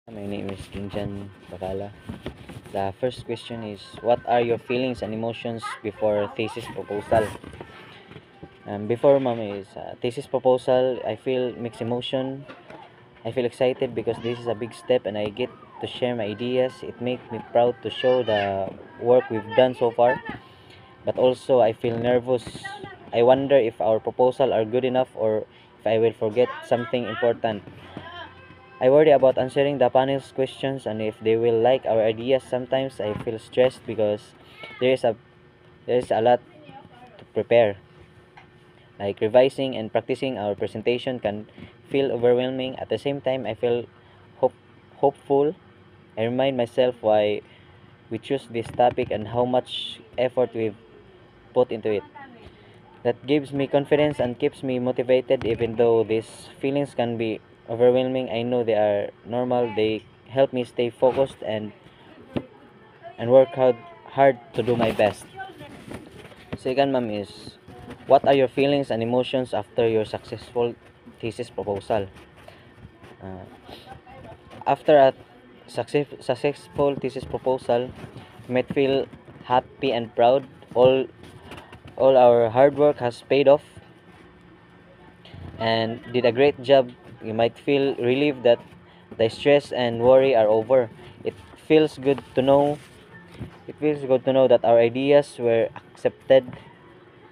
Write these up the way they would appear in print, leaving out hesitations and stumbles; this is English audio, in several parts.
My name is Kinjan Bakala. The first question is, what are your feelings and emotions before thesis proposal? Before is thesis proposal, I feel mixed emotion. I feel excited because this is a big step and I get to share my ideas. It makes me proud to show the work we've done so far. But also I feel nervous. I wonder if our proposal are good enough or if I will forget something important. I worry about answering the panel's questions and if they will like our ideas. Sometimes I feel stressed because there is a there is a lot to prepare. Like revising and practicing our presentation can feel overwhelming. At the same time, I feel hope, hopeful. I remind myself why we choose this topic and how much effort we've put into it. That gives me confidence and keeps me motivated even though these feelings can be overwhelming. I know they are normal. They help me stay focused and work hard to do my best. Second, is what are your feelings and emotions after your successful thesis proposal? Uh, After a successful thesis proposal, you might feel happy and proud. All our hard work has paid off and did a great job. You might feel relieved that the stress and worry are over. It feels good to know. It feels good to know that our ideas were accepted.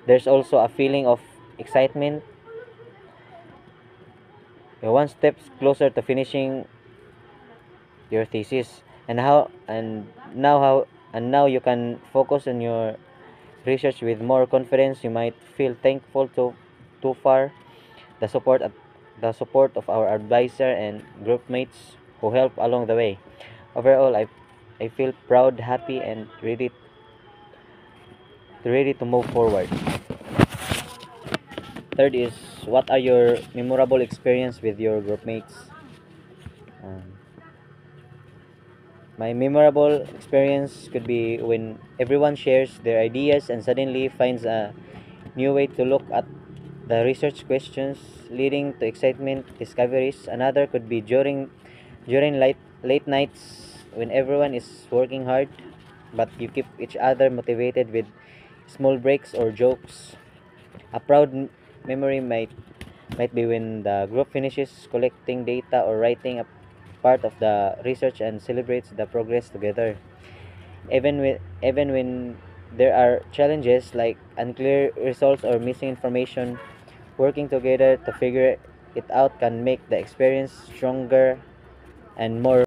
There's also a feeling of excitement. You're one step closer to finishing your thesis, and now you can focus on your research with more confidence. You might feel thankful to too far the support at the support of our advisor and group mates who help along the way. Overall, I feel proud, happy, and ready to move forward. Third is, what are your memorable experience with your group mates? Um, my memorable experience could be when everyone shares their ideas and suddenly finds a new way to look at the research questions, leading to excitement discoveries. Another could be during late nights when everyone is working hard, but you keep each other motivated with small breaks or jokes. A memory might be when the group finishes collecting data or writing a part of the research and celebrates the progress together. Even when there are challenges like unclear results or missing information, working together to figure it out can make the experience stronger and more